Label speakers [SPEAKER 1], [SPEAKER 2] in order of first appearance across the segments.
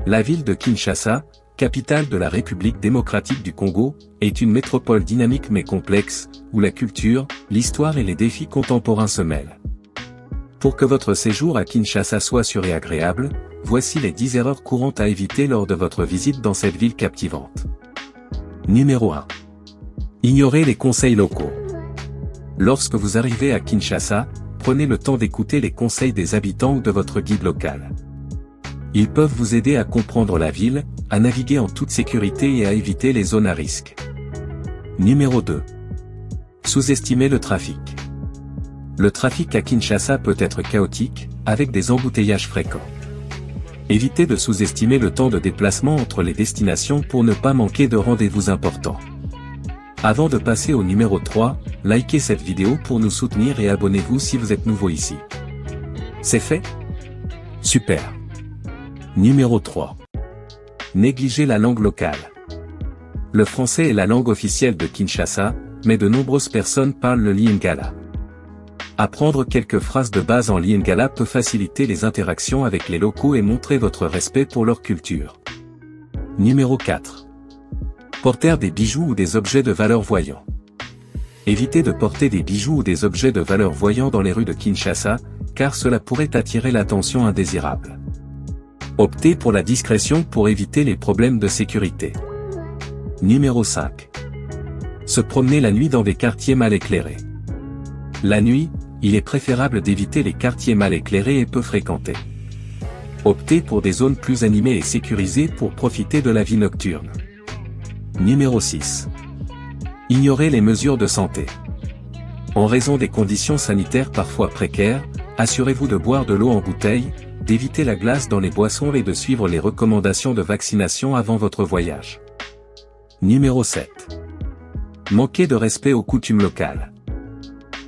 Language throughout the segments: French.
[SPEAKER 1] La ville de Kinshasa, capitale de la République démocratique du Congo, est une métropole dynamique mais complexe, où la culture, l'histoire et les défis contemporains se mêlent. Pour que votre séjour à Kinshasa soit sûr et agréable, voici les 10 erreurs courantes à éviter lors de votre visite dans cette ville captivante. Numéro 1. Ignorez les conseils locaux. Lorsque vous arrivez à Kinshasa, prenez le temps d'écouter les conseils des habitants ou de votre guide local. Ils peuvent vous aider à comprendre la ville, à naviguer en toute sécurité et à éviter les zones à risque. Numéro 2. Sous-estimez le trafic. Le trafic à Kinshasa peut être chaotique, avec des embouteillages fréquents. Évitez de sous-estimer le temps de déplacement entre les destinations pour ne pas manquer de rendez-vous importants. Avant de passer au numéro 3, likez cette vidéo pour nous soutenir et abonnez-vous si vous êtes nouveau ici. C'est fait? Super! Numéro 3. Négligez la langue locale. Le français est la langue officielle de Kinshasa, mais de nombreuses personnes parlent le lingala. Apprendre quelques phrases de base en lingala peut faciliter les interactions avec les locaux et montrer votre respect pour leur culture. Numéro 4. Porter des bijoux ou des objets de valeur voyants. Évitez de porter des bijoux ou des objets de valeur voyants dans les rues de Kinshasa, car cela pourrait attirer l'attention indésirable. Optez pour la discrétion pour éviter les problèmes de sécurité. Numéro 5. Se promener la nuit dans des quartiers mal éclairés. La nuit, il est préférable d'éviter les quartiers mal éclairés et peu fréquentés. Optez pour des zones plus animées et sécurisées pour profiter de la vie nocturne. Numéro 6. Ignorez les mesures de santé. En raison des conditions sanitaires parfois précaires, assurez-vous de boire de l'eau en bouteille, d'éviter la glace dans les boissons et de suivre les recommandations de vaccination avant votre voyage. Numéro 7. Manquez de respect aux coutumes locales.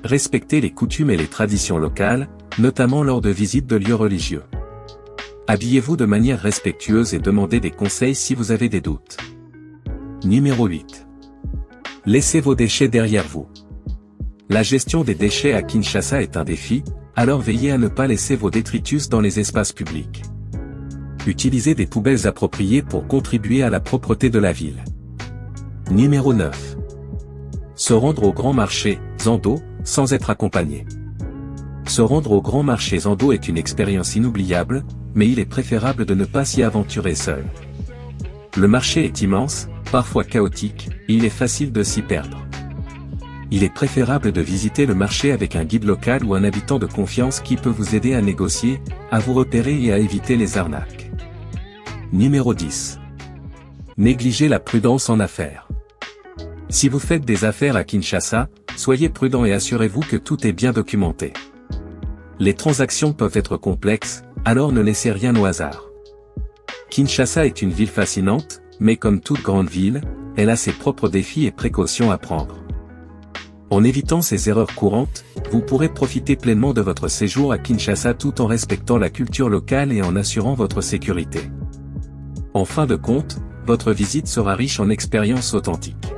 [SPEAKER 1] Respectez les coutumes et les traditions locales, notamment lors de visites de lieux religieux. Habillez-vous de manière respectueuse et demandez des conseils si vous avez des doutes. Numéro 8. Laissez vos déchets derrière vous. La gestion des déchets à Kinshasa est un défi, alors veillez à ne pas laisser vos détritus dans les espaces publics. Utilisez des poubelles appropriées pour contribuer à la propreté de la ville. Numéro 9. Se rendre au grand marché, Zando, sans être accompagné. Se rendre au grand marché Zando est une expérience inoubliable, mais il est préférable de ne pas s'y aventurer seul. Le marché est immense, parfois chaotique, et il est facile de s'y perdre. Il est préférable de visiter le marché avec un guide local ou un habitant de confiance qui peut vous aider à négocier, à vous repérer et à éviter les arnaques. Numéro 10. Négligez la prudence en affaires. Si vous faites des affaires à Kinshasa, soyez prudent et assurez-vous que tout est bien documenté. Les transactions peuvent être complexes, alors ne laissez rien au hasard. Kinshasa est une ville fascinante, mais comme toute grande ville, elle a ses propres défis et précautions à prendre. En évitant ces erreurs courantes, vous pourrez profiter pleinement de votre séjour à Kinshasa tout en respectant la culture locale et en assurant votre sécurité. En fin de compte, votre visite sera riche en expériences authentiques.